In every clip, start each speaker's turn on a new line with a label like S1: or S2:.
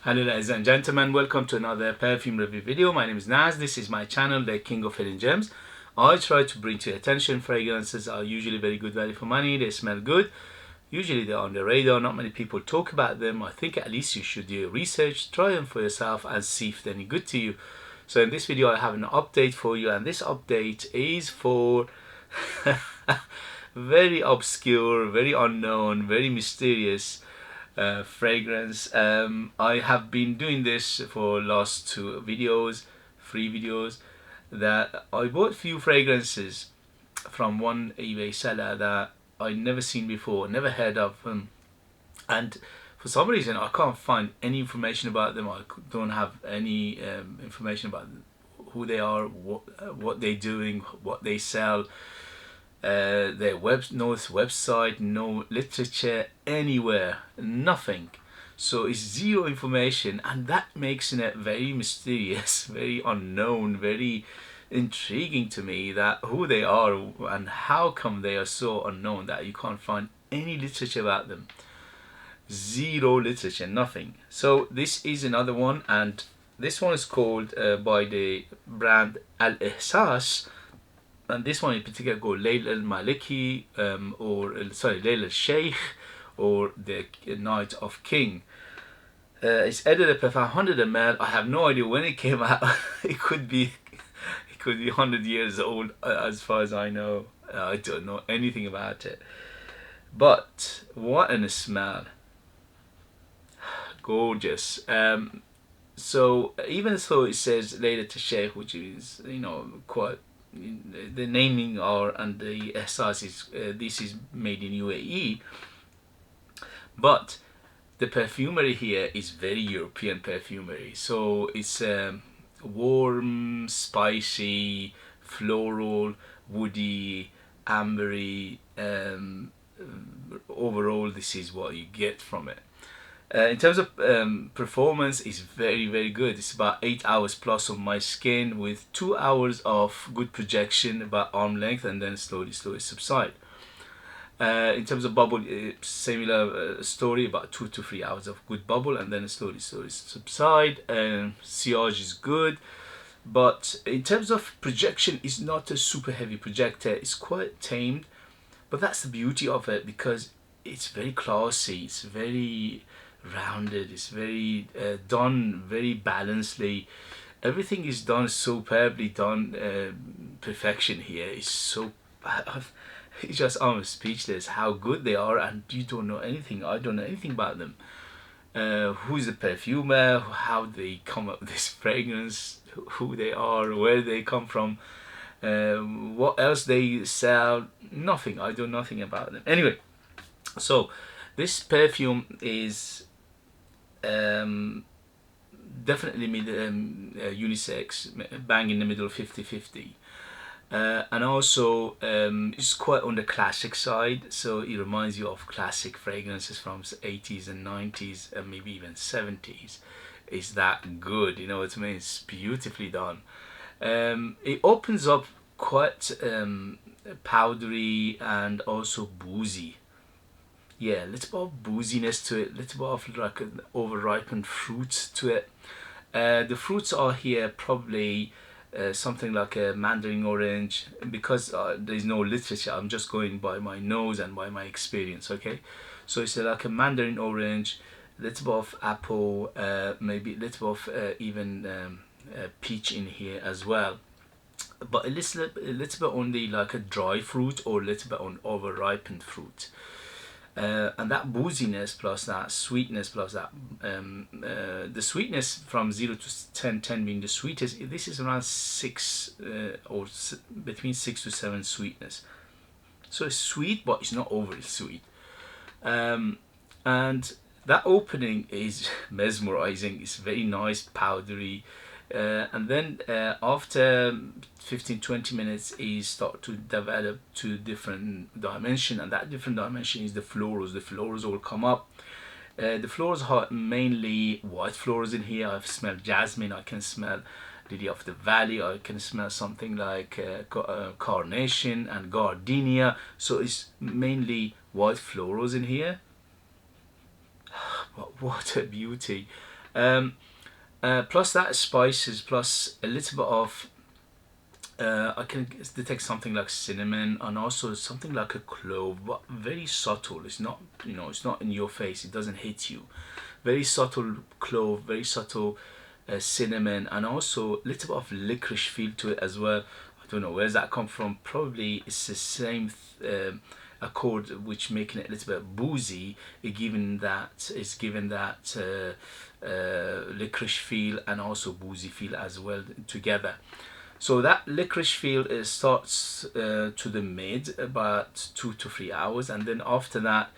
S1: Hello ladies and gentlemen, welcome to another perfume review video. My name is Naz. This is my channel, the King of Hidden Gems. I try to bring to your attention fragrances are usually very good value for money. They smell good. Usually they're on the radar. Not many people talk about them. I think at least you should do your research, try them for yourself and see if they're any good to you. So in this video I have an update for you, and this update is for very obscure, very unknown, very mysterious fragrance. I have been doing this for last two videos, free videos, that I bought few fragrances from one eBay seller that I never seen before, never heard of them, and for some reason I can't find any information about them. I don't have any information about who they are, what they're doing, what they sell. Their website, no literature anywhere, nothing. So it's zero information, and that makes it very mysterious, very unknown, very intriguing to me, that who they are and how come they are so unknown that you can't find any literature about them. Zero literature, nothing. So this is another one, and this one is called by the brand Al Ehsaas. And this one in particular called Lailat Al Shaikh, or the Night of King. It's edited per 100 ml. I have no idea when it came out. it could be 100 years old, as far as I know. I don't know anything about it. But what a smell! Gorgeous. So even though it says Lailat Al Shaikh, which is, you know, quite, the naming are, and the Ehsaas is this is made in UAE, but the perfumery here is very European perfumery. So it's warm, spicy, floral, woody, ambery. Overall, this is what you get from it. In terms of performance, it's very good. It's about 8 hours plus on my skin, with 2 hours of good projection about arm length, and then slowly subside. In terms of bubble, similar story, about 2 to 3 hours of good bubble, and then slowly subside. Sillage is good, but in terms of projection, it's not a super heavy projector. It's quite tamed, but that's the beauty of it, because it's very classy. It's very rounded. It's very done very balancedly. Everything is done superbly done. Perfection here is so it's just, I'm speechless how good they are, and you don't know anything. I don't know anything about them. Who's the perfumer, how they come up with this fragrance, who they are, where they come from, what else they sell. Nothing. I know nothing about them. Anyway, so this perfume is definitely unisex, bang in the middle, 50-50, and also it's quite on the classic side, so it reminds you of classic fragrances from 80s and 90s and maybe even 70s. It's that good, you know what I mean? It's beautifully done. It opens up quite powdery and also boozy. Yeah, a little bit of booziness to it, a little bit of like an over-ripened fruit to it. The fruits are here probably something like a mandarin orange, because there's no literature. I'm just going by my nose and by my experience, okay? So it's like a mandarin orange, a little bit of apple, maybe a little bit of even peach in here as well. But a little bit only like a dry fruit, or a little bit on over-ripened fruit. And that booziness plus that sweetness plus that the sweetness from 0 to 10 being the sweetest, this is around 6 or between 6 to 7 sweetness. So it's sweet, but it's not overly sweet. And that opening is mesmerizing. It's very nice, powdery. And then after 15-20 minutes, you start to develop to different dimension, and that different dimension is the florals. The florals will come up. The florals are mainly white florals in here. I've smelled jasmine, I can smell lily of the valley, I can smell something like carnation and gardenia. So it's mainly white florals in here. But what a beauty. Plus that spices, plus a little bit of I can detect something like cinnamon, and also something like a clove, but very subtle. It's not, it's not in your face. It doesn't hit you. Very subtle clove, very subtle cinnamon, and also a little bit of licorice feel to it as well. I don't know where's that come from. Probably it's the same accord which making it a little bit boozy. Given that it's given that licorice feel and also boozy feel as well together. So that licorice feel starts to the mid about 2 to 3 hours, and then after that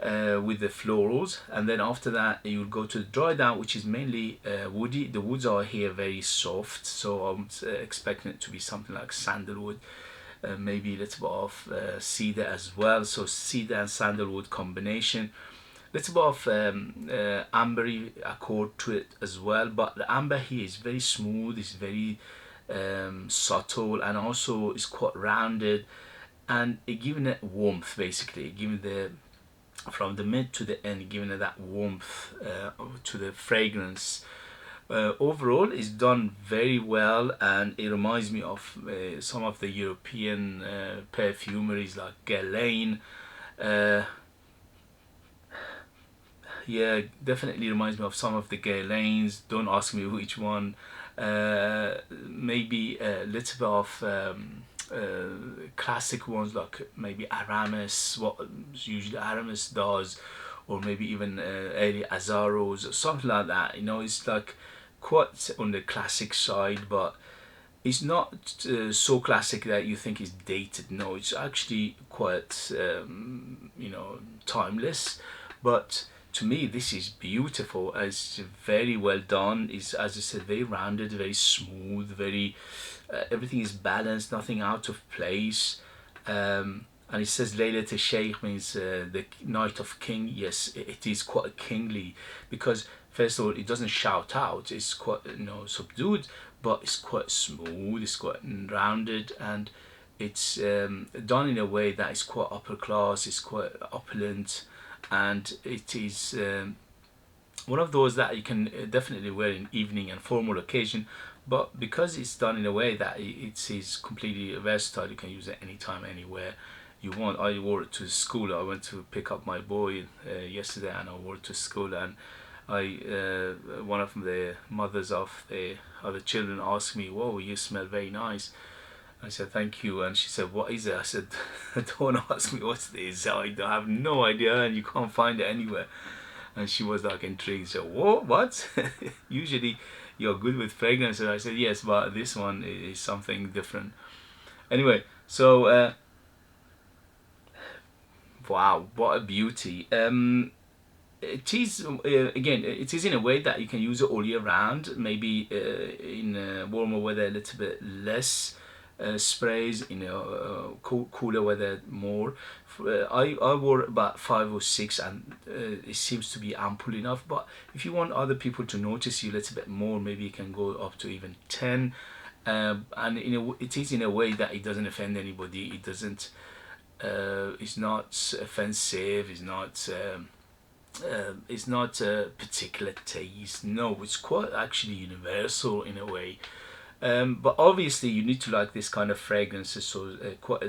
S1: with the florals, and then after that you'll go to the dry down, which is mainly woody. The woods are here very soft, so I'm expecting it to be something like sandalwood, maybe a little bit of cedar as well. So cedar and sandalwood combination. Little bit of ambery accord to it as well, but the amber here is very smooth. It's very subtle, and also it's quite rounded, and it giving it warmth, basically giving the from the mid to the end, giving it that warmth to the fragrance. Overall it's done very well, and it reminds me of some of the European perfumeries like Guerlain. Yeah, definitely reminds me of some of the Guerlains. Don't ask me which one. Maybe a little bit of classic ones like maybe Aramis, what usually Aramis does, or maybe even early Azaros or something like that. It's like quite on the classic side, but it's not so classic that you think it's dated. No, it's actually quite timeless. But to me this is beautiful. It's very well done. It's, as I said, very rounded, very smooth, very everything is balanced, nothing out of place. And it says Lailat Al Shaikh, means the night of king. Yes, it is quite kingly, because first of all it doesn't shout out. It's quite subdued, but it's quite smooth, it's quite rounded, and it's done in a way that is quite upper class, it's quite opulent, and it is one of those that you can definitely wear in evening and formal occasion. But because it's done in a way that it is completely versatile, you can use it anytime, anywhere you want. I wore it to school. I went to pick up my boy yesterday, and I wore it to school, and one of the mothers of the other children asked me, "Whoa, you smell very nice." I said, "Thank you." And she said, "What is it?" I said, "Don't ask me what it is. I have no idea, and you can't find it anywhere." And she was like intrigued. So, "Whoa, what?" Usually you're good with fragrances. I said, "Yes, but this one is something different." Anyway, so wow, what a beauty. It is again, it is in a way that you can use it all year round. Maybe in warmer weather a little bit less sprays, cooler weather more. I wore about 5 or 6, and it seems to be ample enough. But if you want other people to notice you a little bit more, maybe you can go up to even 10. And it is in a way that it doesn't offend anybody. It doesn't. It's not offensive. It's not a particular taste. No, it's quite actually universal in a way. But obviously you need to like this kind of fragrances, so quite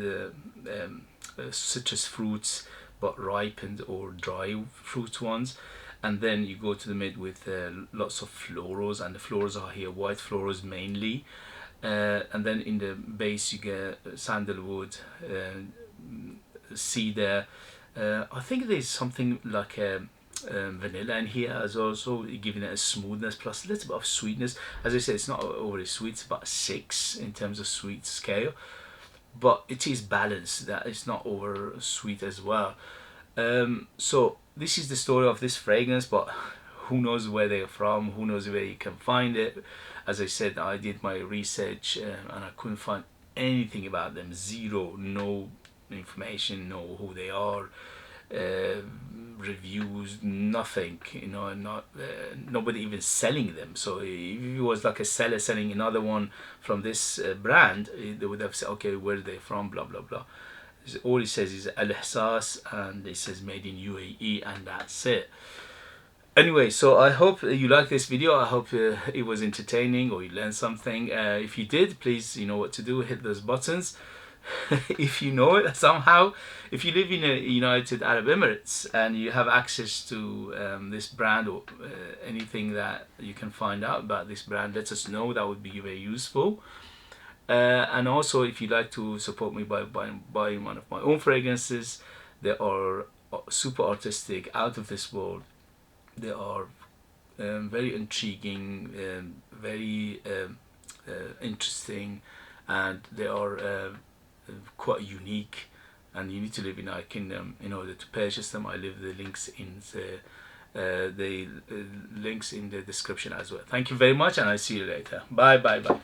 S1: citrus fruits, but ripened or dry fruit ones. And then you go to the mid with lots of florals, and the florals are here white florals mainly. And then in the base you get sandalwood, cedar. I think there's something like vanilla in here as well, so giving it a smoothness plus a little bit of sweetness. As I said, it's not overly sweet. It's about 6 in terms of sweet scale, but it is balanced. That it's not over sweet as well. So this is the story of this fragrance, but who knows where they're from? Who knows where you can find it? As I said, I did my research and I couldn't find anything about them. Zero, no information, know who they are, reviews, nothing. Not nobody even selling them. So if it was like a seller selling another one from this brand, they would have said, okay, where are they from, blah blah blah. All it says is Ehsaas, and it says made in UAE, and that's it. Anyway, so I hope you like this video. I hope it was entertaining or you learned something. If you did, please, you know what to do. Hit those buttons. If you know it somehow, if you live in the United Arab Emirates and you have access to this brand or anything that you can find out about this brand, let us know. That would be very useful. And also, if you'd like to support me by buying one of my own fragrances, they are super artistic, out of this world. They are very intriguing, very interesting, and they are quite unique. And you need to live in our kingdom in order to purchase them. I leave the links in the links in the description as well. Thank you very much, and I'll see you later. Bye bye bye.